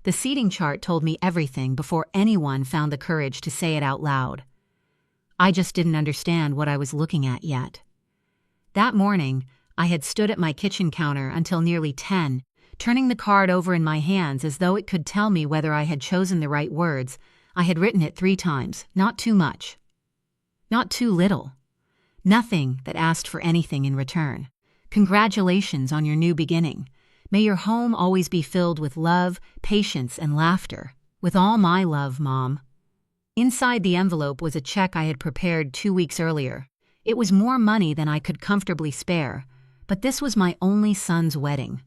The seating chart told me everything before anyone found the courage to say it out loud. I just didn't understand what I was looking at yet. That morning, I had stood at my kitchen counter until nearly 10, turning the card over in my hands as though it could tell me whether I had chosen the right words. I had written it 3 times, not too much. Not too little. Nothing that asked for anything in return. Congratulations on your new beginning. May your home always be filled with love, patience, and laughter. With all my love, Mom. Inside the envelope was a check I had prepared 2 weeks earlier. It was more money than I could comfortably spare, but this was my only son's wedding.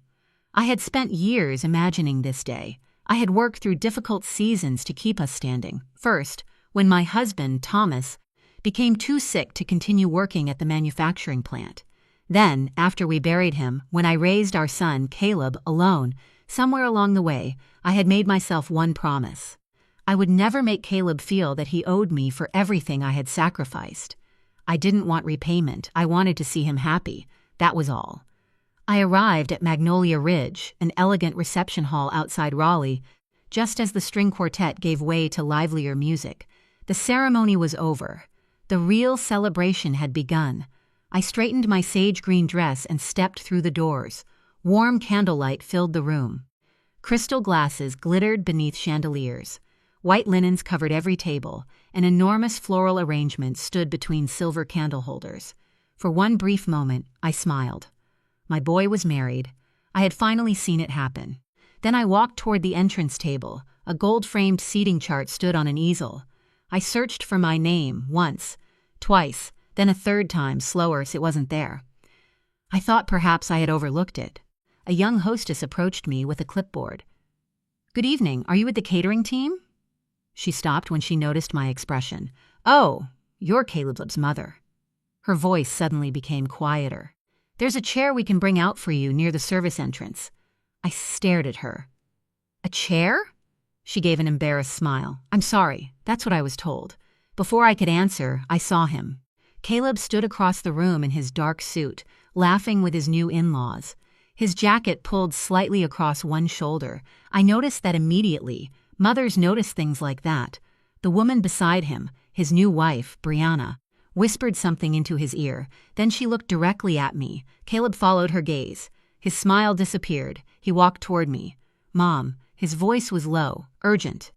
I had spent years imagining this day. I had worked through difficult seasons to keep us standing. First, when my husband, Thomas, became too sick to continue working at the manufacturing plant. Then, after we buried him, when I raised our son, Caleb, alone, somewhere along the way, I had made myself one promise. I would never make Caleb feel that he owed me for everything I had sacrificed. I didn't want repayment. I wanted to see him happy. That was all. I arrived at Magnolia Ridge, an elegant reception hall outside Raleigh, just as the string quartet gave way to livelier music. The ceremony was over. The real celebration had begun. I straightened my sage green dress and stepped through the doors. Warm candlelight filled the room. Crystal glasses glittered beneath chandeliers. White linens covered every table. An enormous floral arrangement stood between silver candle holders. For one brief moment, I smiled. My boy was married. I had finally seen it happen. Then I walked toward the entrance table. A gold-framed seating chart stood on an easel. I searched for my name once, twice, then a third time, slower so it wasn't there. I thought perhaps I had overlooked it. A young hostess approached me with a clipboard. "Good evening, are you with the catering team?" She stopped when she noticed my expression. "Oh, you're Caleb's mother." Her voice suddenly became quieter. "There's a chair we can bring out for you near the service entrance." I stared at her. "A chair?" She gave an embarrassed smile. "I'm sorry, that's what I was told." Before I could answer, I saw him. Caleb stood across the room in his dark suit, laughing with his new in-laws. His jacket pulled slightly across one shoulder. I noticed that immediately. Mothers notice things like that. The woman beside him, his new wife, Brianna, whispered something into his ear. Then she looked directly at me. Caleb followed her gaze. His smile disappeared. He walked toward me. "Mom," his voice was low, urgent.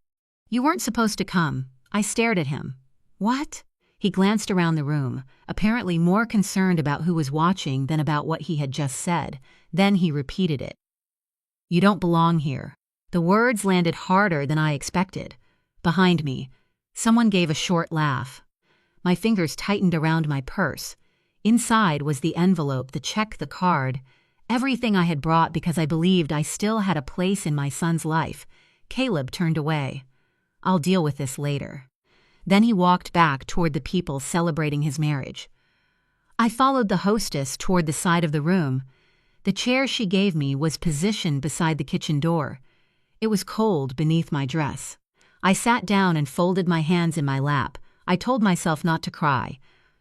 "You weren't supposed to come." I stared at him. "What?" He glanced around the room, apparently more concerned about who was watching than about what he had just said. Then he repeated it. "You don't belong here." The words landed harder than I expected. Behind me, someone gave a short laugh. My fingers tightened around my purse. Inside was the envelope, the check, the card, everything I had brought because I believed I still had a place in my son's life. Caleb turned away. "I'll deal with this later." Then he walked back toward the people celebrating his marriage. I followed the hostess toward the side of the room. The chair she gave me was positioned beside the kitchen door. It was cold beneath my dress. I sat down and folded my hands in my lap. I told myself not to cry.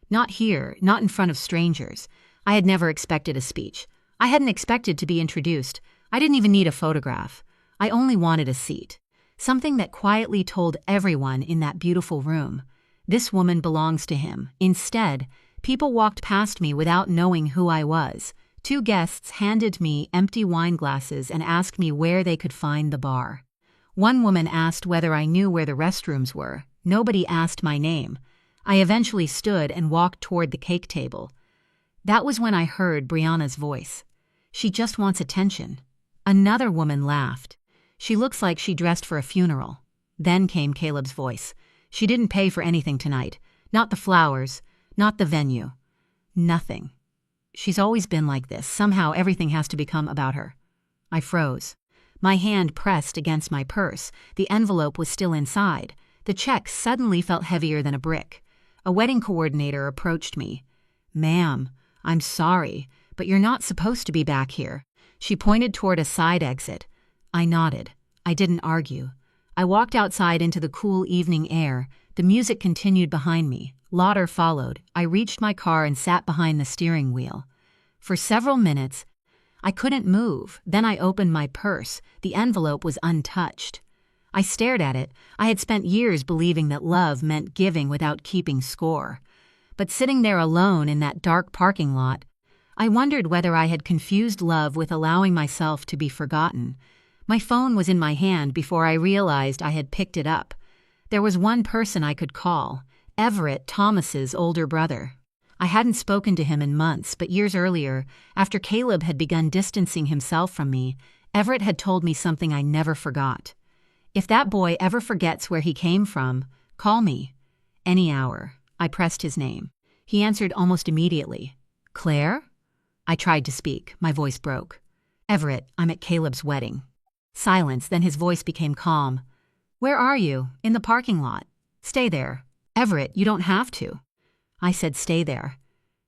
Not here, not in front of strangers. I had never expected a speech. I hadn't expected to be introduced. I didn't even need a photograph. I only wanted a seat. Something that quietly told everyone in that beautiful room, this woman belongs to him. Instead, people walked past me without knowing who I was. 2 guests handed me empty wine glasses and asked me where they could find the bar. One woman asked whether I knew where the restrooms were. Nobody asked my name. I eventually stood and walked toward the cake table. That was when I heard Brianna's voice. "She just wants attention." Another woman laughed. "She looks like she dressed for a funeral." Then came Caleb's voice. "She didn't pay for anything tonight. Not the flowers, not the venue. Nothing. She's always been like this. Somehow everything has to become about her." I froze. My hand pressed against my purse. The envelope was still inside. The check suddenly felt heavier than a brick. A wedding coordinator approached me. "Ma'am, I'm sorry, but you're not supposed to be back here." She pointed toward a side exit. I nodded. I didn't argue. I walked outside into the cool evening air. The music continued behind me. Laughter followed. I reached my car and sat behind the steering wheel. For several minutes, I couldn't move. Then I opened my purse. The envelope was untouched. I stared at it. I had spent years believing that love meant giving without keeping score. But sitting there alone in that dark parking lot, I wondered whether I had confused love with allowing myself to be forgotten. My phone was in my hand before I realized I had picked it up. There was one person I could call, Everett, Thomas's older brother. I hadn't spoken to him in months, but years earlier, after Caleb had begun distancing himself from me, Everett had told me something I never forgot. If that boy ever forgets where he came from, call me. Any hour. I pressed his name. He answered almost immediately. Claire? I tried to speak. My voice broke. Everett, I'm at Caleb's wedding. Silence, then his voice became calm. Where are you? In the parking lot. Stay there. Everett, you don't have to. I said stay there.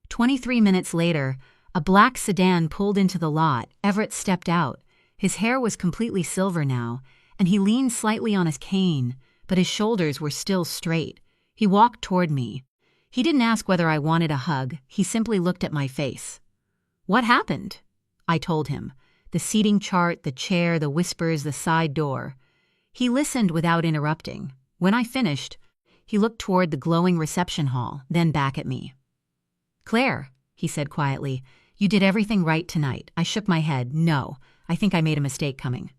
23 minutes later, a black sedan pulled into the lot. Everett stepped out. His hair was completely silver now, and he leaned slightly on his cane, but his shoulders were still straight. He walked toward me. He didn't ask whether I wanted a hug. He simply looked at my face. What happened? I told him. The seating chart, the chair, the whispers, the side door. He listened without interrupting. When I finished, he looked toward the glowing reception hall, then back at me. Claire, he said quietly, you did everything right tonight. I shook my head. No, I think I made a mistake coming.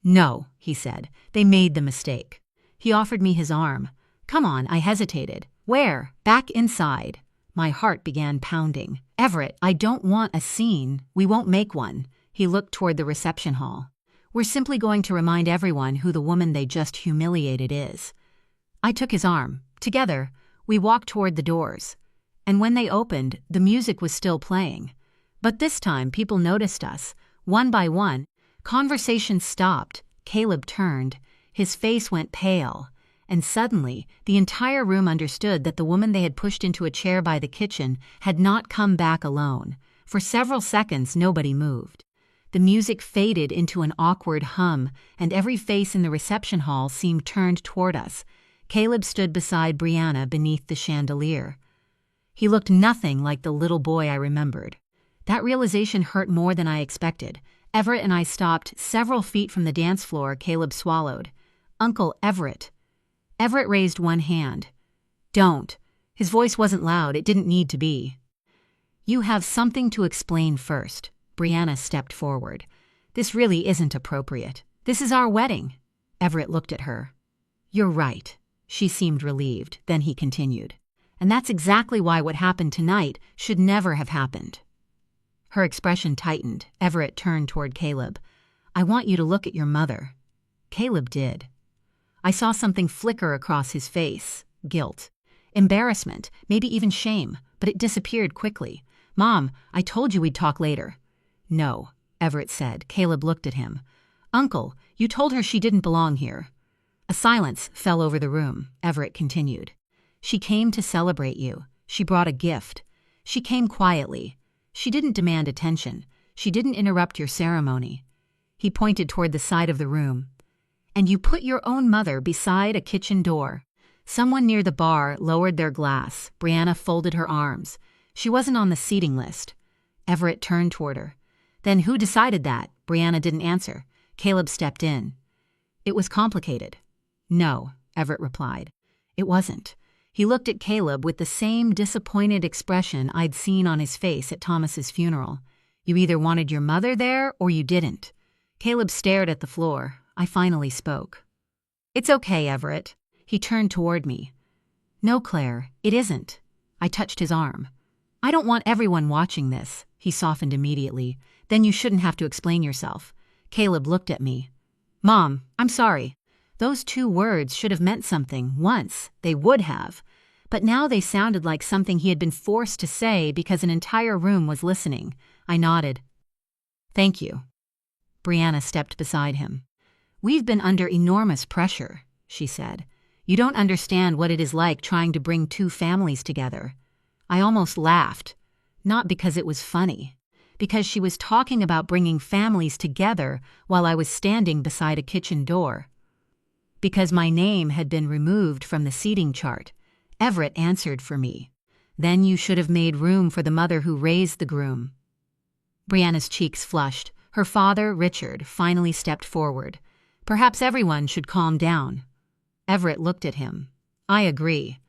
No, he said. They made the mistake. He offered me his arm. Come on, I hesitated. Where? Back inside. My heart began pounding. Everett, I don't want a scene. We won't make one. He looked toward the reception hall. We're simply going to remind everyone who the woman they just humiliated is. I took his arm. Together, we walked toward the doors. And when they opened, the music was still playing. But this time, people noticed us. One by one, conversation stopped. Caleb turned. His face went pale. And suddenly, the entire room understood that the woman they had pushed into a chair by the kitchen had not come back alone. For several seconds, nobody moved. The music faded into an awkward hum, and every face in the reception hall seemed turned toward us. Caleb stood beside Brianna beneath the chandelier. He looked nothing like the little boy I remembered. That realization hurt more than I expected. Everett and I stopped several feet from the dance floor. Caleb swallowed. Uncle Everett. Everett raised one hand. Don't. His voice wasn't loud. It didn't need to be. You have something to explain first. Brianna stepped forward. This really isn't appropriate. This is our wedding. Everett looked at her. You're right. She seemed relieved. Then he continued. And that's exactly why what happened tonight should never have happened. Her expression tightened. Everett turned toward Caleb. I want you to look at your mother. Caleb did. I saw something flicker across his face. Guilt. Embarrassment. Maybe even shame. But it disappeared quickly. Mom, I told you we'd talk later. No, Everett said. Caleb looked at him. Uncle, you told her she didn't belong here. A silence fell over the room. Everett continued. She came to celebrate you. She brought a gift. She came quietly. She didn't demand attention. She didn't interrupt your ceremony. He pointed toward the side of the room. And you put your own mother beside a kitchen door. Someone near the bar lowered their glass. Brianna folded her arms. She wasn't on the seating list. Everett turned toward her. Then who decided that? Brianna didn't answer. Caleb stepped in. It was complicated. No, Everett replied. It wasn't. He looked at Caleb with the same disappointed expression I'd seen on his face at Thomas's funeral. You either wanted your mother there or you didn't. Caleb stared at the floor. I finally spoke. It's okay, Everett. He turned toward me. No, Claire, it isn't. I touched his arm. I don't want everyone watching this. He softened immediately. Then you shouldn't have to explain yourself. Caleb looked at me. Mom, I'm sorry. Those 2 words should have meant something once. They would have. But now they sounded like something he had been forced to say because an entire room was listening. I nodded. Thank you. Brianna stepped beside him. We've been under enormous pressure, she said. You don't understand what it is like trying to bring 2 families together. I almost laughed. Not because it was funny. Because she was talking about bringing families together while I was standing beside a kitchen door. Because my name had been removed from the seating chart. Everett answered for me. Then you should have made room for the mother who raised the groom. Brianna's cheeks flushed. Her father, Richard, finally stepped forward. Perhaps everyone should calm down. Everett looked at him. I agree.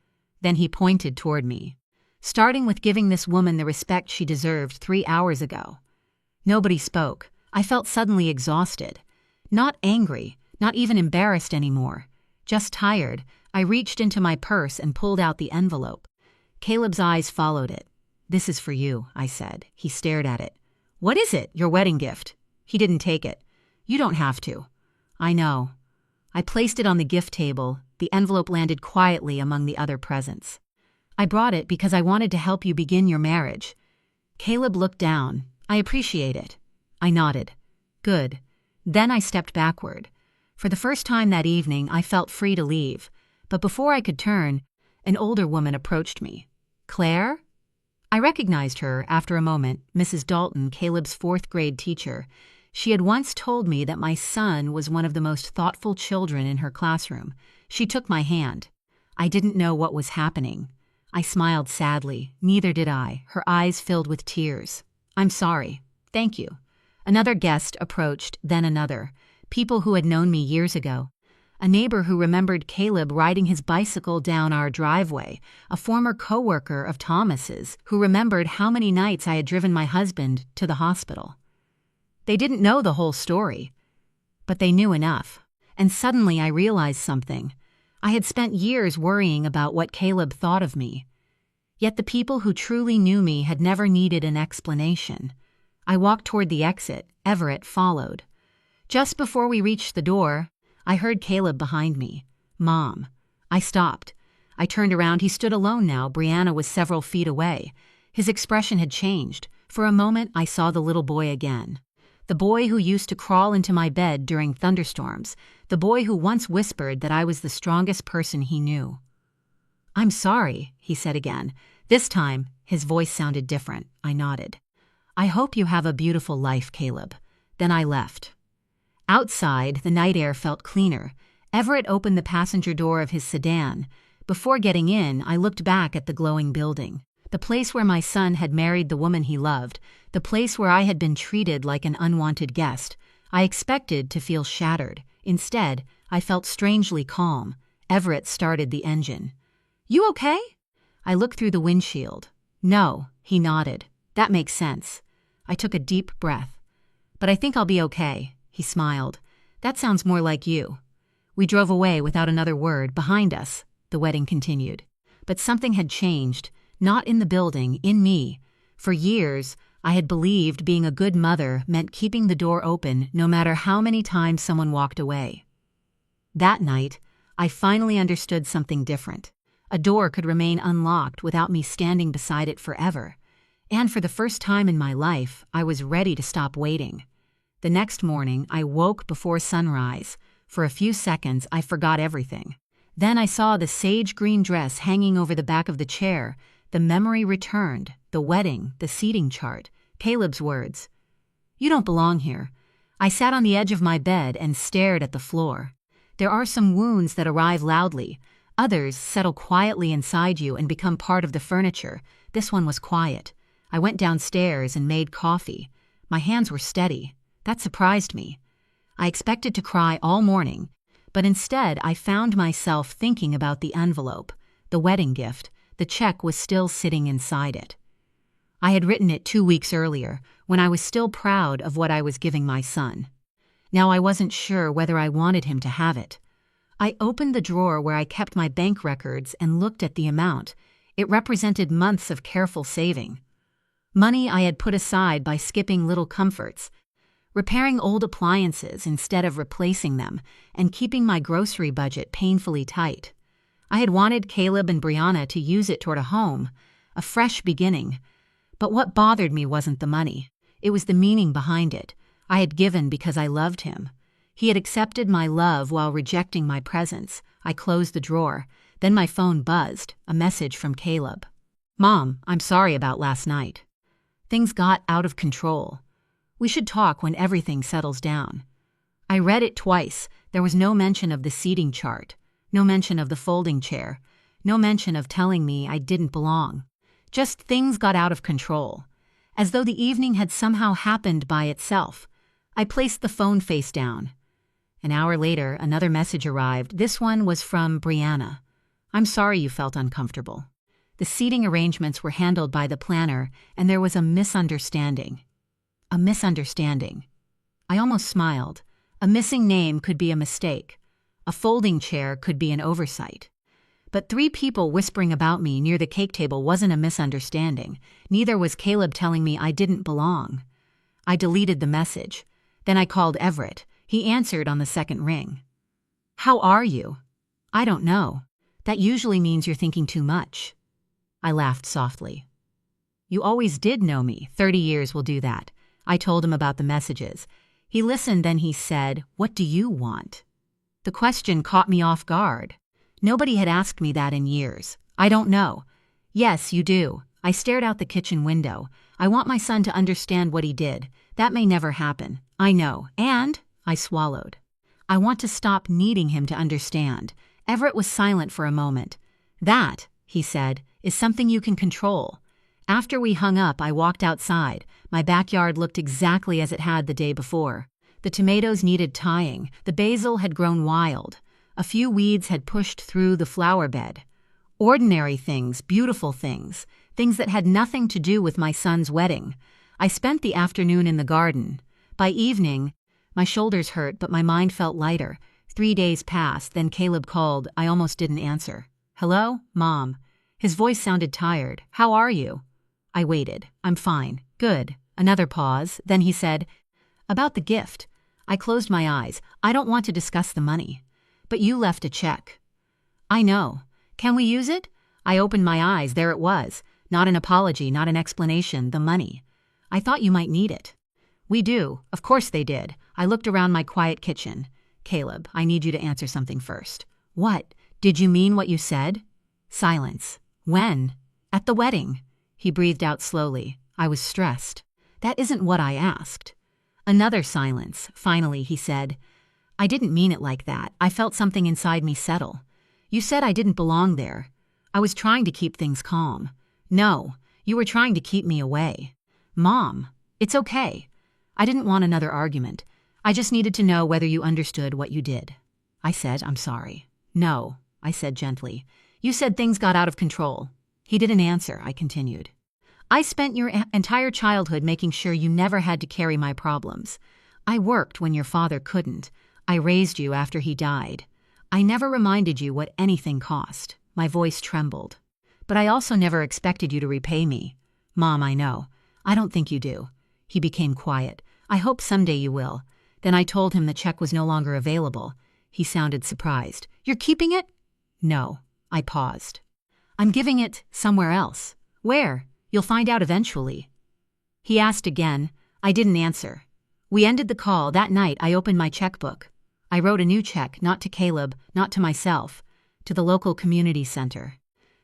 Then he pointed toward me, starting with giving this woman the respect she deserved 3 hours ago. Nobody spoke. I felt suddenly exhausted. Not angry, not even embarrassed anymore. Just tired. I reached into my purse and pulled out the envelope. Caleb's eyes followed it. "This is for you," I said. He stared at it. "What is it? Your wedding gift?" He didn't take it. "You don't have to." "I know." I placed it on the gift table. The envelope landed quietly among the other presents. "I brought it because I wanted to help you begin your marriage." Caleb looked down. "I appreciate it." I nodded. "Good." Then I stepped backward. For the first time that evening, I felt free to leave. But before I could turn, an older woman approached me. "Claire?" I recognized her after a moment, Mrs. Dalton, Caleb's 4th-grade teacher. She had once told me that my son was one of the most thoughtful children in her classroom. She took my hand. I didn't know what was happening. I smiled sadly. Neither did I. Her eyes filled with tears. "I'm sorry. Thank you." Another guest approached, then another. People who had known me years ago. A neighbor who remembered Caleb riding his bicycle down our driveway. A former coworker of Thomas's who remembered how many nights I had driven my husband to the hospital. They didn't know the whole story, but they knew enough. And suddenly I realized something. I had spent years worrying about what Caleb thought of me. Yet the people who truly knew me had never needed an explanation. I walked toward the exit. Everett followed. Just before we reached the door, I heard Caleb behind me. "Mom." I stopped. I turned around. He stood alone now. Brianna was several feet away. His expression had changed. For a moment, I saw the little boy again. The boy who used to crawl into my bed during thunderstorms. The boy who once whispered that I was the strongest person he knew. "I'm sorry," he said again. This time, his voice sounded different. I nodded. "I hope you have a beautiful life, Caleb." Then I left. Outside, the night air felt cleaner. Everett opened the passenger door of his sedan. Before getting in, I looked back at the glowing building. The place where my son had married the woman he loved. The place where I had been treated like an unwanted guest. I expected to feel shattered. Instead, I felt strangely calm. Everett started the engine. "You okay?" I looked through the windshield. "No," he nodded. "That makes sense." I took a deep breath. "But I think I'll be okay." He smiled. "That sounds more like you." We drove away without another word. Behind us, the wedding continued. But something had changed. Not in the building, in me. For years, I had believed being a good mother meant keeping the door open no matter how many times someone walked away. That night, I finally understood something different. A door could remain unlocked without me standing beside it forever. And for the first time in my life, I was ready to stop waiting. The next morning, I woke before sunrise. For a few seconds, I forgot everything. Then I saw the sage green dress hanging over the back of the chair. The memory returned, the wedding, the seating chart, Caleb's words. "You don't belong here." I sat on the edge of my bed and stared at the floor. There are some wounds that arrive loudly. Others settle quietly inside you and become part of the furniture. This one was quiet. I went downstairs and made coffee. My hands were steady. That surprised me. I expected to cry all morning, but instead I found myself thinking about the envelope, the wedding gift. The check was still sitting inside it. I had written it 2 weeks earlier, when I was still proud of what I was giving my son. Now I wasn't sure whether I wanted him to have it. I opened the drawer where I kept my bank records and looked at the amount. It represented months of careful saving. Money I had put aside by skipping little comforts, repairing old appliances instead of replacing them, and keeping my grocery budget painfully tight. I had wanted Caleb and Brianna to use it toward a home, a fresh beginning. But what bothered me wasn't the money. It was the meaning behind it. I had given because I loved him. He had accepted my love while rejecting my presence. I closed the drawer. Then my phone buzzed, a message from Caleb. "Mom, I'm sorry about last night. Things got out of control. We should talk when everything settles down." I read it twice. There was no mention of the seating chart. No mention of the folding chair. No mention of telling me I didn't belong. Just things got out of control. as though the evening had somehow happened by itself. I placed the phone face down. An hour later, another message arrived. This one was from Brianna. I'm sorry you felt uncomfortable. The seating arrangements were handled by the planner, and there was a misunderstanding. A misunderstanding. I almost smiled. A missing name could be a mistake. A folding chair could be an oversight. But 3 people whispering about me near the cake table wasn't a misunderstanding. Neither was Caleb telling me I didn't belong. I deleted the message. Then I called Everett. He answered on the second ring. How are you? I don't know. That usually means you're thinking too much. I laughed softly. You always did know me. 30 years will do that. I told him about the messages. He listened, then he said, What do you want? The question caught me off guard. Nobody had asked me that in years. I don't know. Yes, you do. I stared out the kitchen window. I want my son to understand what he did. That may never happen. I know. And I swallowed. I want to stop needing him to understand. Everett was silent for a moment. That, he said, is something you can control. After we hung up, I walked outside. My backyard looked exactly as it had the day before. The tomatoes needed tying. The basil had grown wild. A few weeds had pushed through the flower bed. Ordinary things, beautiful things, things that had nothing to do with my son's wedding. I spent the afternoon in the garden. By evening, my shoulders hurt, but my mind felt lighter. 3 days passed, then Caleb called. I almost didn't answer. Hello, Mom. His voice sounded tired. How are you? I waited. I'm fine. Good. Another pause. Then he said, About the gift. I closed my eyes. I don't want to discuss the money. But you left a check. I know. Can we use it? I opened my eyes. There it was. Not an apology, not an explanation. The money. I thought you might need it. We do. Of course they did. I looked around my quiet kitchen. Caleb, I need you to answer something first. What? Did you mean what you said? Silence. When? At the wedding. He breathed out slowly. I was stressed. That isn't what I asked. Another silence. Finally, he said, I didn't mean it like that. I felt something inside me settle. You said I didn't belong there. I was trying to keep things calm. No, you were trying to keep me away. Mom, it's okay. I didn't want another argument. I just needed to know whether you understood what you did. I said, I'm sorry. No, I said gently. You said things got out of control. He didn't answer, I continued. I spent your entire childhood making sure you never had to carry my problems. I worked when your father couldn't. I raised you after he died. I never reminded you what anything cost. My voice trembled. But I also never expected you to repay me. Mom, I know. I don't think you do. He became quiet. I hope someday you will. Then I told him the check was no longer available. He sounded surprised. You're keeping it? No. I paused. I'm giving it somewhere else. Where? You'll find out eventually. He asked again. I didn't answer. We ended the call. That night, I opened my checkbook. I wrote a new check, not to Caleb, not to myself, to the local community center.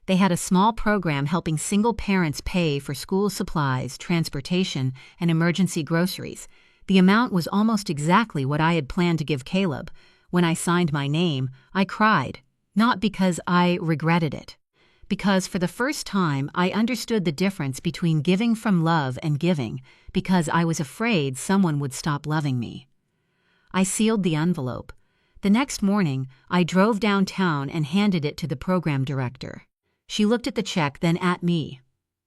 They had a small program helping single parents pay for school supplies, transportation, and emergency groceries. The amount was almost exactly what I had planned to give Caleb. When I signed my name, I cried, not because I regretted it, because for the first time I understood the difference between giving from love and giving, because I was afraid someone would stop loving me. I sealed the envelope. The next morning, I drove downtown and handed it to the program director. She looked at the check, then at me.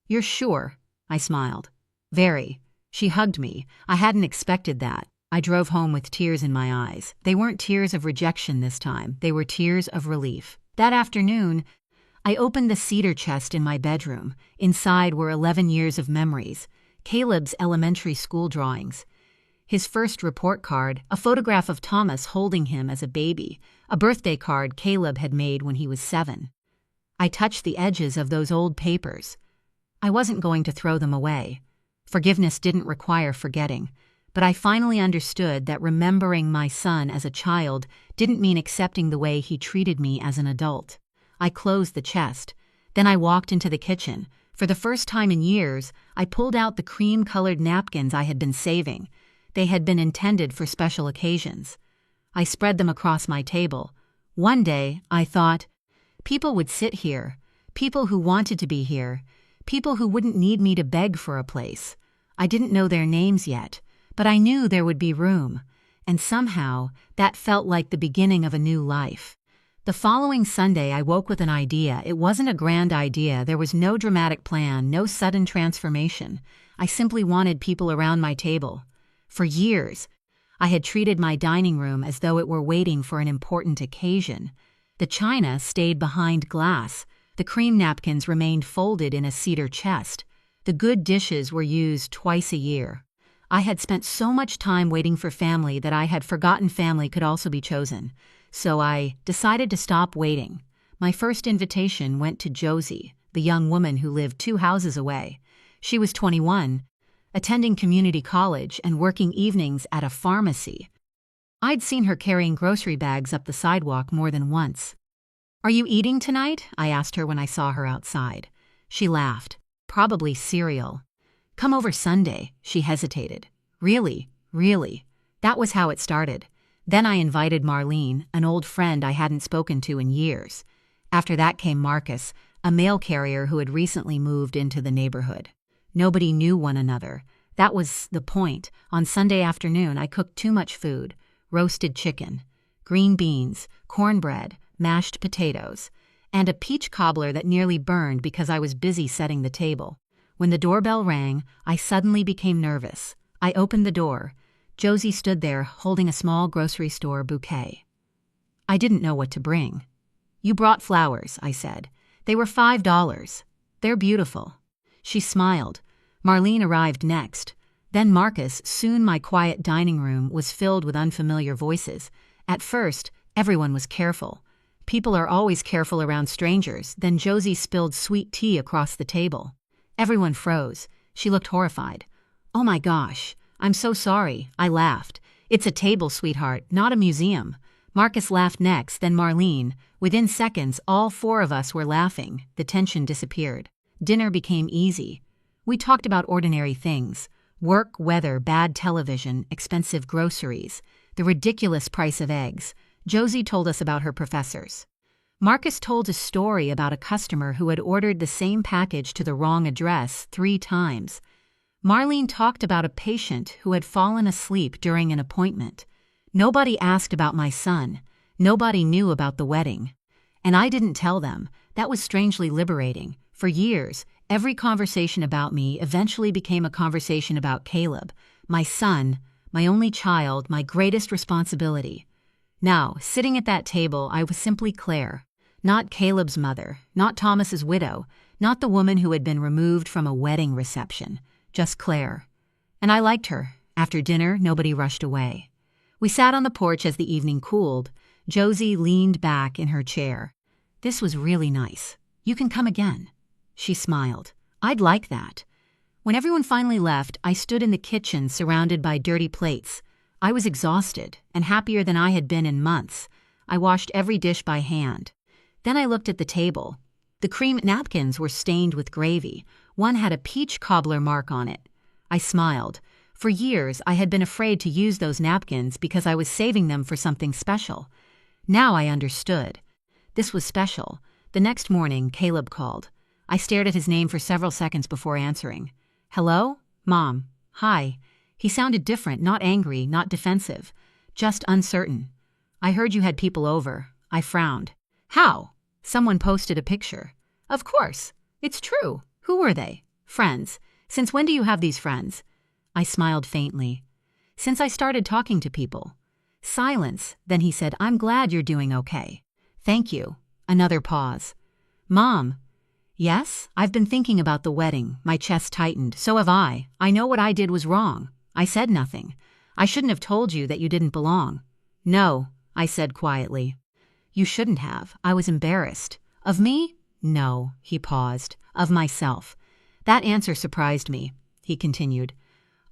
You're sure? I smiled. Very. She hugged me. I hadn't expected that. I drove home with tears in my eyes. They weren't tears of rejection this time. They were tears of relief. That afternoon, I opened the cedar chest in my bedroom. Inside were 11 years of memories. Caleb's elementary school drawings. His first report card, a photograph of Thomas holding him as a baby, a birthday card Caleb had made when he was 7. I touched the edges of those old papers. I wasn't going to throw them away. Forgiveness didn't require forgetting, but I finally understood that remembering my son as a child didn't mean accepting the way he treated me as an adult. I closed the chest. Then I walked into the kitchen. For the first time in years, I pulled out the cream-colored napkins I had been saving. They had been intended for special occasions. I spread them across my table. One day, I thought, people would sit here, people who wanted to be here, people who wouldn't need me to beg for a place. I didn't know their names yet, but I knew there would be room, and somehow that felt like the beginning of a new life. The following Sunday, I woke with an idea. It wasn't a grand idea. There was no dramatic plan, no sudden transformation. I simply wanted people around my table. For years, I had treated my dining room as though it were waiting for an important occasion. The china stayed behind glass. The cream napkins remained folded in a cedar chest. The good dishes were used twice a year. I had spent so much time waiting for family that I had forgotten family could also be chosen. So I decided to stop waiting. My first invitation went to Josie, the young woman who lived 2 houses away. She was 21, attending community college and working evenings at a pharmacy. I'd seen her carrying grocery bags up the sidewalk more than once. "Are you eating tonight?" I asked her when I saw her outside. She laughed. "Probably cereal." "Come over Sunday," she hesitated. Really? That was how it started. Then I invited Marlene, an old friend I hadn't spoken to in years. After that came Marcus, a mail carrier who had recently moved into the neighborhood. Nobody knew one another. That was the point. On Sunday afternoon, I cooked too much food. Roasted chicken, green beans, cornbread, mashed potatoes, and a peach cobbler that nearly burned because I was busy setting the table. When the doorbell rang, I suddenly became nervous. I opened the door. Josie stood there holding a small grocery store bouquet. I didn't know what to bring. "You brought flowers," I said. "They were $5. They're beautiful." She smiled. Marlene arrived next. Then Marcus. Soon my quiet dining room was filled with unfamiliar voices. At first, everyone was careful. People are always careful around strangers. Then Josie spilled sweet tea across the table. Everyone froze. She looked horrified. "Oh my gosh, I'm so sorry," I laughed. "It's a table, sweetheart, not a museum." Marcus laughed next, then Marlene. Within seconds, all 4 of us were laughing. The tension disappeared. Dinner became easy. We talked about ordinary things. Work, weather, bad television, expensive groceries, the ridiculous price of eggs. Josie told us about her professors. Marcus told a story about a customer who had ordered the same package to the wrong address 3 times. Marlene talked about a patient who had fallen asleep during an appointment. Nobody asked about my son. Nobody knew about the wedding. And I didn't tell them. That was strangely liberating. For years, every conversation about me eventually became a conversation about Caleb, my son, my only child, my greatest responsibility. Now, sitting at that table, I was simply Claire. Not Caleb's mother, not Thomas's widow, not the woman who had been removed from a wedding reception. Just Claire. And I liked her. After dinner, nobody rushed away. We sat on the porch as the evening cooled. Josie leaned back in her chair. "This was really nice. You can come again." She smiled. "I'd like that." When everyone finally left, I stood in the kitchen surrounded by dirty plates. I was exhausted and happier than I had been in months. I washed every dish by hand. Then I looked at the table. The cream napkins were stained with gravy. One had a peach cobbler mark on it. I smiled. For years, I had been afraid to use those napkins because I was saving them for something special. Now I understood. This was special. The next morning, Caleb called. I stared at his name for several seconds before answering. "Hello? Mom. Hi." He sounded different, not angry, not defensive, just uncertain. "I heard you had people over." I frowned. "How?" Someone posted a picture. "Of course. It's true. Who were they?" "Friends. Since when do you have these friends?" I smiled faintly. "Since I started talking to people." Silence. Then he said, "I'm glad you're doing okay." "Thank you." Another pause. "Mom." "Yes? I've been thinking about the wedding." My chest tightened. "So have I. I know what I did was wrong." I said nothing. "I shouldn't have told you that you didn't belong." "No," I said quietly. "You shouldn't have. I was embarrassed." "Of me?" "No." He paused. "Of myself." That answer surprised me. He continued.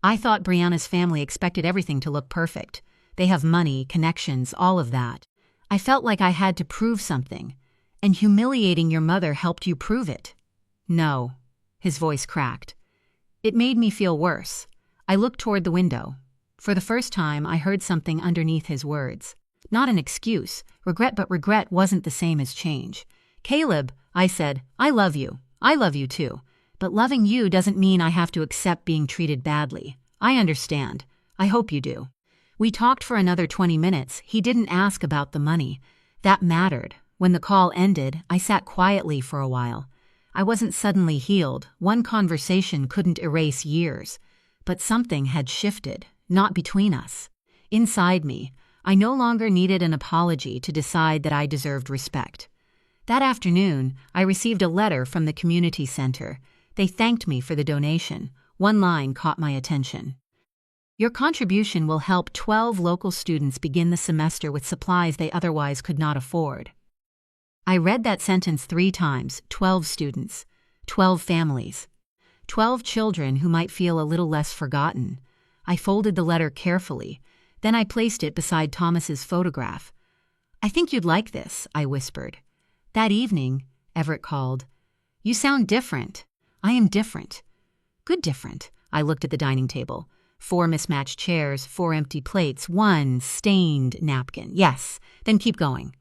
"I thought Brianna's family expected everything to look perfect. They have money, connections, all of that. I felt like I had to prove something. And humiliating your mother helped you prove it." "No." His voice cracked. It made me feel worse. I looked toward the window. For the first time, I heard something underneath his words. Not an excuse. Regret, but regret wasn't the same as change. "Caleb," I said, "I love you. I love you too. but loving you doesn't mean I have to accept being treated badly. I understand. I hope you do." We talked for another 20 minutes. He didn't ask about the money. That mattered. When the call ended, I sat quietly for a while. I wasn't suddenly healed. One conversation couldn't erase years. But something had shifted, not between us. Inside me, I no longer needed an apology to decide that I deserved respect. That afternoon, I received a letter from the community center. They thanked me for the donation. One line caught my attention. "Your contribution will help 12 local students begin the semester with supplies they otherwise could not afford." I read that sentence 3 times. 12 students, 12 families, 12 children who might feel a little less forgotten. I folded the letter carefully. Then I placed it beside Thomas's photograph. "I think you'd like this," I whispered. That evening, Everett called. "You sound different." "I am different." "Good different." I looked at the dining table. 4 mismatched chairs, 4 empty plates, 1 stained napkin. "Yes, then keep going."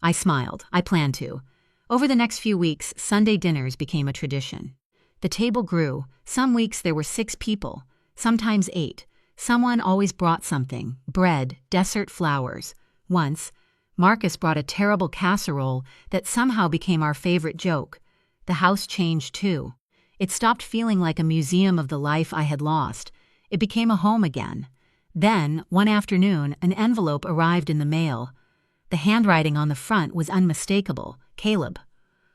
I smiled. I planned to. Over the next few weeks, Sunday dinners became a tradition. The table grew. Some weeks there were 6 people, sometimes 8. Someone always brought something: bread, dessert, flowers. Once, Marcus brought a terrible casserole that somehow became our favorite joke. The house changed too. It stopped feeling like a museum of the life I had lost. It became a home again. Then, one afternoon, an envelope arrived in the mail. The handwriting on the front was unmistakable: Caleb.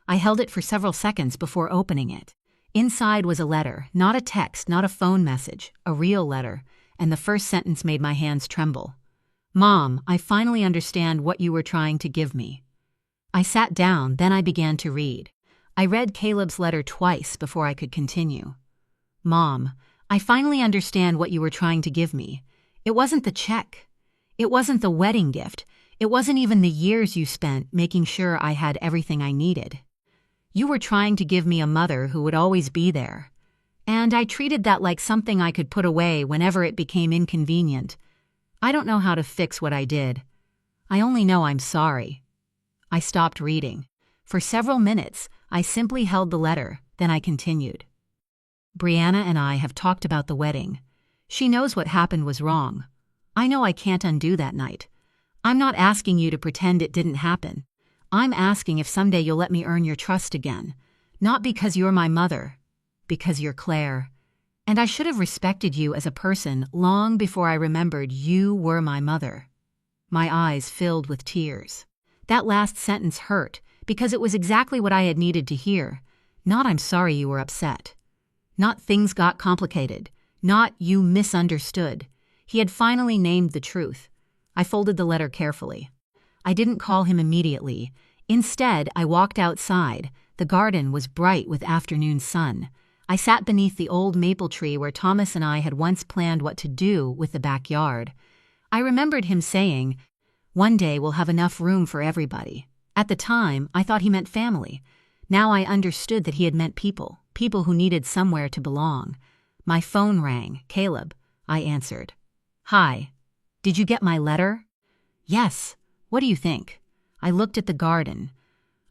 I held it for several seconds before opening it. Inside was a letter, not a text, not a phone message, a real letter, and the first sentence made my hands tremble. "Mom, I finally understand what you were trying to give me." I sat down, then I began to read. I read Caleb's letter twice before I could continue. "Mom, I finally understand what you were trying to give me. It wasn't the check. It wasn't the wedding gift. It wasn't even the years you spent making sure I had everything I needed. You were trying to give me a mother who would always be there. And I treated that like something I could put away whenever it became inconvenient. I don't know how to fix what I did. I only know I'm sorry." I stopped reading. For several minutes, I simply held the letter, then I continued. "Brianna and I have talked about the wedding. She knows what happened was wrong. I know I can't undo that night. I'm not asking you to pretend it didn't happen. I'm asking if someday you'll let me earn your trust again. Not because you're my mother, because you're Claire. And I should have respected you as a person long before I remembered you were my mother." My eyes filled with tears. That last sentence hurt because it was exactly what I had needed to hear. Not "I'm sorry you were upset." Not "things got complicated." Not "you misunderstood." He had finally named the truth. I folded the letter carefully. I didn't call him immediately. Instead, I walked outside. The garden was bright with afternoon sun. I sat beneath the old maple tree where Thomas and I had once planned what to do with the backyard. I remembered him saying, "One day we'll have enough room for everybody." At the time, I thought he meant family. Now I understood that he had meant people, people who needed somewhere to belong. My phone rang. "Caleb," I answered. "Hi. Did you get my letter?" "Yes. What do you think?" I looked at the garden.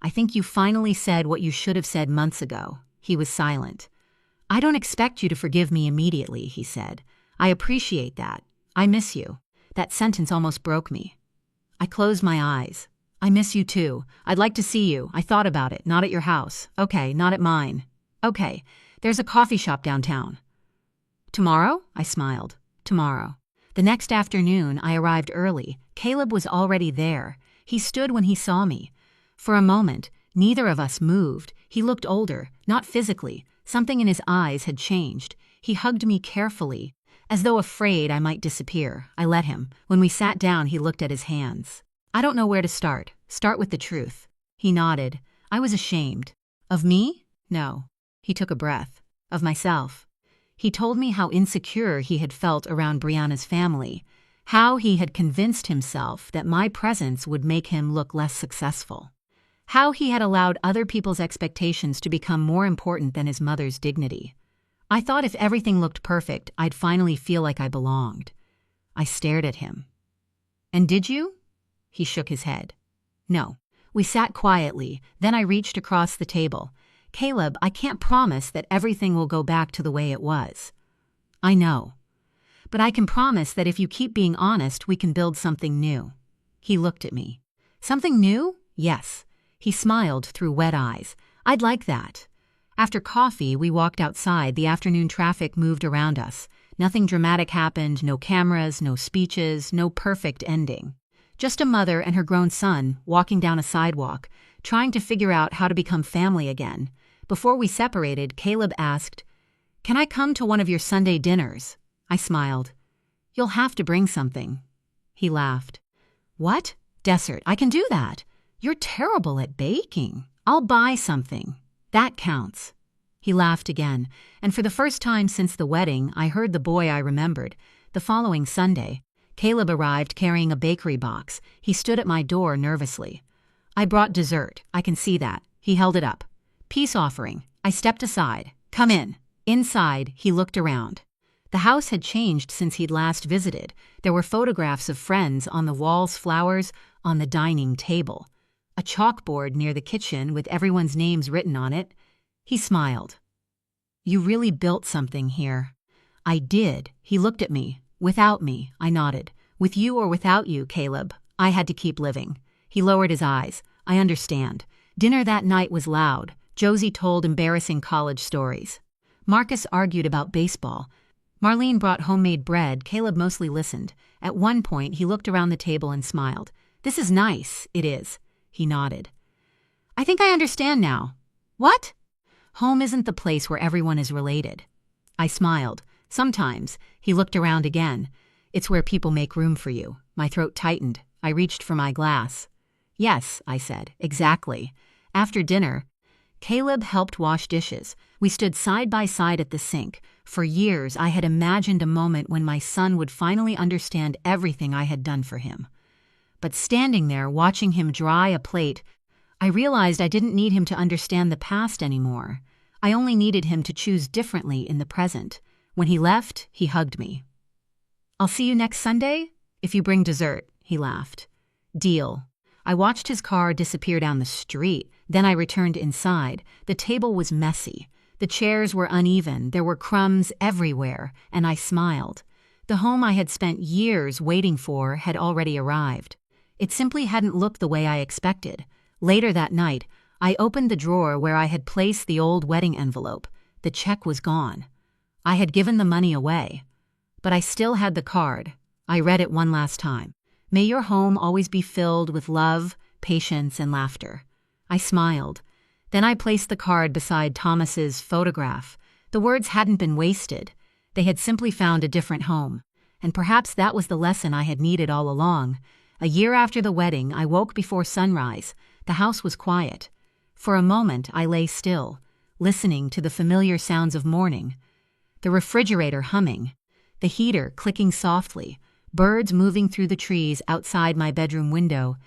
"I think you finally said what you should have said months ago." He was silent. "I don't expect you to forgive me immediately," he said. "I appreciate that. I miss you." That sentence almost broke me. I closed my eyes. "I miss you too. I'd like to see you. I thought about it. Not at your house. Okay, not at mine. Okay, there's a coffee shop downtown." "Tomorrow?" I smiled. "Tomorrow." The next afternoon, I arrived early. Caleb was already there. He stood when he saw me. For a moment, neither of us moved. He looked older, not physically. Something in his eyes had changed. He hugged me carefully, as though afraid I might disappear. I let him. When we sat down, he looked at his hands. "I don't know where to start. Start with the truth." He nodded. I was ashamed. Of me? No. He took a breath. Of myself. He told me how insecure he had felt around Brianna's family, how he had convinced himself that my presence would make him look less successful, how he had allowed other people's expectations to become more important than his mother's dignity. I thought if everything looked perfect, I'd finally feel like I belonged. I stared at him. "And did you?" He shook his head. "No." We sat quietly, then I reached across the table. Caleb, I can't promise that everything will go back to the way it was. I know. But I can promise that if you keep being honest, we can build something new. He looked at me. Something new? Yes. He smiled through wet eyes. I'd like that. After coffee, we walked outside. The afternoon traffic moved around us. Nothing dramatic happened, no cameras, no speeches, no perfect ending. Just a mother and her grown son walking down a sidewalk, trying to figure out how to become family again. Before we separated, Caleb asked, "Can I come to one of your Sunday dinners?" I smiled. "You'll have to bring something." He laughed. "What? Dessert, I can do that. You're terrible at baking. I'll buy something. That counts." He laughed again, and for the first time since the wedding, I heard the boy I remembered. The following Sunday, Caleb arrived carrying a bakery box. He stood at my door nervously. "I brought dessert. I can see that." He held it up. "Peace offering." I stepped aside. "Come in." Inside, he looked around. The house had changed since he'd last visited. There were photographs of friends on the walls, flowers on the dining table, a chalkboard near the kitchen with everyone's names written on it. He smiled. "You really built something here." "I did." He looked at me. "Without me," I nodded. "With you or without you, Caleb, I had to keep living." He lowered his eyes. "I understand." Dinner that night was loud. Josie told embarrassing college stories. Marcus argued about baseball. Marlene brought homemade bread. Caleb mostly listened. At one point, he looked around the table and smiled. "This is nice." "It is." He nodded. "I think I understand now." "What?" "Home isn't the place where everyone is related." I smiled. "Sometimes." He looked around again. "It's where people make room for you." My throat tightened. I reached for my glass. "Yes," I said, "exactly." After dinner, Caleb helped wash dishes. We stood side by side at the sink. For years, I had imagined a moment when my son would finally understand everything I had done for him. But standing there, watching him dry a plate, I realized I didn't need him to understand the past anymore. I only needed him to choose differently in the present. When he left, he hugged me. "I'll see you next Sunday? If you bring dessert," he laughed. "Deal." I watched his car disappear down the street. Then I returned inside. The table was messy. The chairs were uneven. There were crumbs everywhere, and I smiled. The home I had spent years waiting for had already arrived. It simply hadn't looked the way I expected. Later that night, I opened the drawer where I had placed the old wedding envelope. The check was gone. I had given the money away. But I still had the card. I read it one last time. "May your home always be filled with love, patience, and laughter." I smiled. Then I placed the card beside Thomas's photograph. The words hadn't been wasted. They had simply found a different home. And perhaps that was the lesson I had needed all along. A year after the wedding, I woke before sunrise. The house was quiet. For a moment, I lay still, listening to the familiar sounds of morning. The refrigerator humming, the heater clicking softly, birds moving through the trees outside my bedroom window.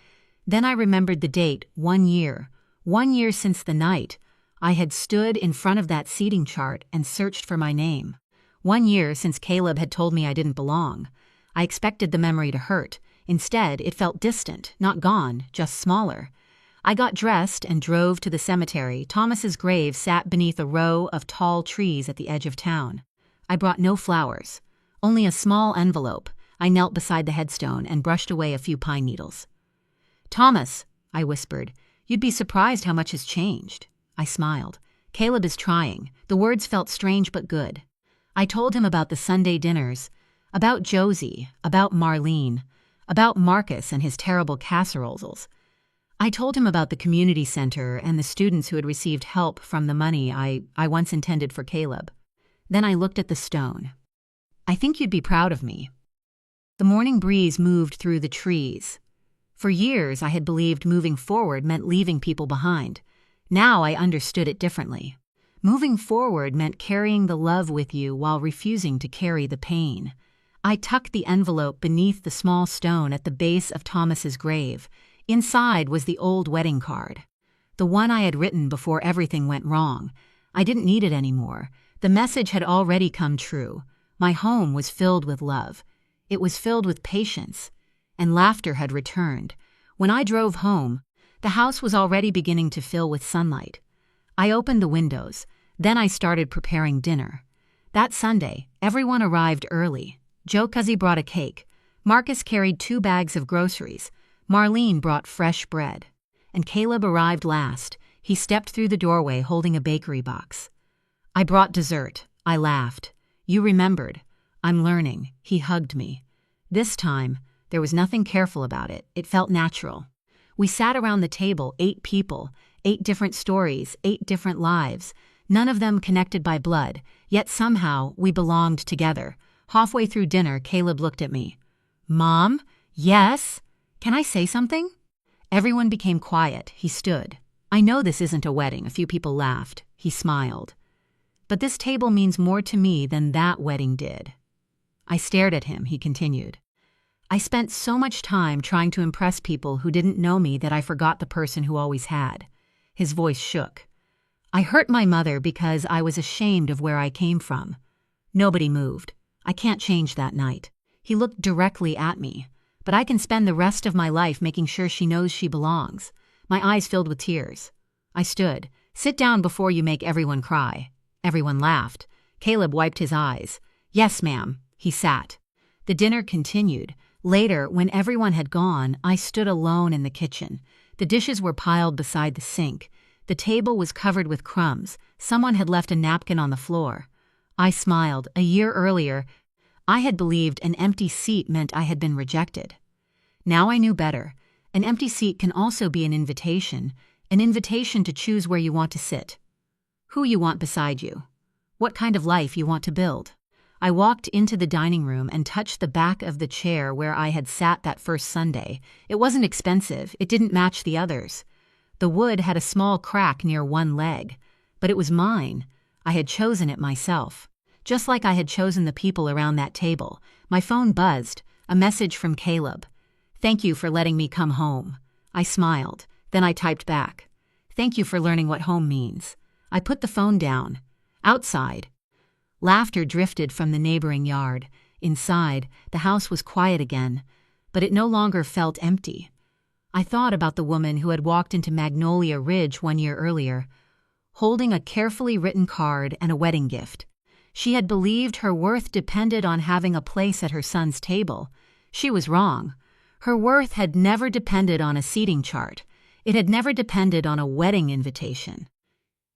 Then I remembered the date, 1 year. 1 year since the night I had stood in front of that seating chart and searched for my name. 1 year since Caleb had told me I didn't belong. I expected the memory to hurt. Instead, it felt distant, not gone, just smaller. I got dressed and drove to the cemetery. Thomas's grave sat beneath a row of tall trees at the edge of town. I brought no flowers, only a small envelope. I knelt beside the headstone and brushed away a few pine needles. "Thomas," I whispered, "you'd be surprised how much has changed." I smiled. "Caleb is trying." The words felt strange but good. I told him about the Sunday dinners, about Josie, about Marlene, about Marcus and his terrible casseroles. I told him about the community center and the students who had received help from the money I once intended for Caleb. Then I looked at the stone. "I think you'd be proud of me." The morning breeze moved through the trees. For years, I had believed moving forward meant leaving people behind. Now I understood it differently. Moving forward meant carrying the love with you while refusing to carry the pain. I tucked the envelope beneath the small stone at the base of Thomas's grave. Inside was the old wedding card, the one I had written before everything went wrong. I didn't need it anymore. The message had already come true. My home was filled with love. It was filled with patience, and laughter had returned. When I drove home, the house was already beginning to fill with sunlight. I opened the windows. Then I started preparing dinner. That Sunday, everyone arrived early. Joe Cuzzy brought a cake. Marcus carried 2 bags of groceries. Marlene brought fresh bread. And Caleb arrived last. He stepped through the doorway holding a bakery box. I brought dessert. I laughed. You remembered. I'm learning. He hugged me. This time, there was nothing careful about it. It felt natural. We sat around the table, 8 people, 8 different stories, 8 different lives, none of them connected by blood, yet somehow we belonged together. Halfway through dinner, Caleb looked at me. Mom? Yes? Can I say something? Everyone became quiet. He stood. I know this isn't a wedding. A few people laughed. He smiled. But this table means more to me than that wedding did. I stared at him. He continued. I spent so much time trying to impress people who didn't know me that I forgot the person who always had. His voice shook. I hurt my mother because I was ashamed of where I came from. Nobody moved. I can't change that night. He looked directly at me. But I can spend the rest of my life making sure she knows she belongs. My eyes filled with tears. I stood. Sit down before you make everyone cry. Everyone laughed. Caleb wiped his eyes. Yes, ma'am. He sat. The dinner continued. Later, when everyone had gone, I stood alone in the kitchen. The dishes were piled beside the sink. The table was covered with crumbs. Someone had left a napkin on the floor. I smiled. A year earlier, I had believed an empty seat meant I had been rejected. Now I knew better. An empty seat can also be an invitation to choose where you want to sit, who you want beside you, what kind of life you want to build. I walked into the dining room and touched the back of the chair where I had sat that first Sunday. It wasn't expensive. It didn't match the others. The wood had a small crack near one leg, but it was mine. I had chosen it myself. Just like I had chosen the people around that table. My phone buzzed. A message from Caleb. Thank you for letting me come home. I smiled. Then I typed back. Thank you for learning what home means. I put the phone down. Outside. Laughter drifted from the neighboring yard. Inside, the house was quiet again, but it no longer felt empty. I thought about the woman who had walked into Magnolia Ridge 1 year earlier, holding a carefully written card and a wedding gift. She had believed her worth depended on having a place at her son's table. She was wrong. Her worth had never depended on a seating chart. It had never depended on a wedding invitation.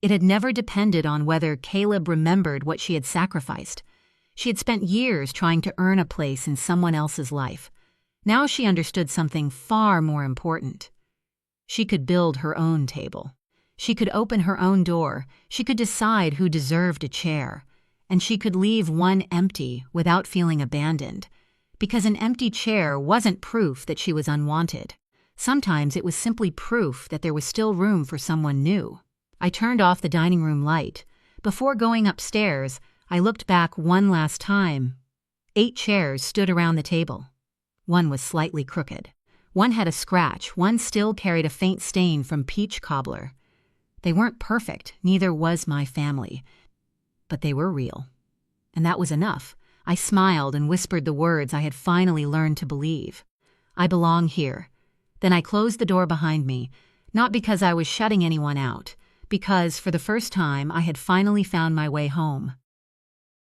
It had never depended on whether Caleb remembered what she had sacrificed. She had spent years trying to earn a place in someone else's life. Now she understood something far more important. She could build her own table. She could open her own door. She could decide who deserved a chair. And she could leave one empty without feeling abandoned. Because an empty chair wasn't proof that she was unwanted. Sometimes it was simply proof that there was still room for someone new. I turned off the dining room light. Before going upstairs, I looked back one last time. 8 chairs stood around the table. One was slightly crooked. One had a scratch. One still carried a faint stain from peach cobbler. They weren't perfect, neither was my family. But they were real. And that was enough. I smiled and whispered the words I had finally learned to believe. I belong here. Then I closed the door behind me, not because I was shutting anyone out, because for the first time I had finally found my way home.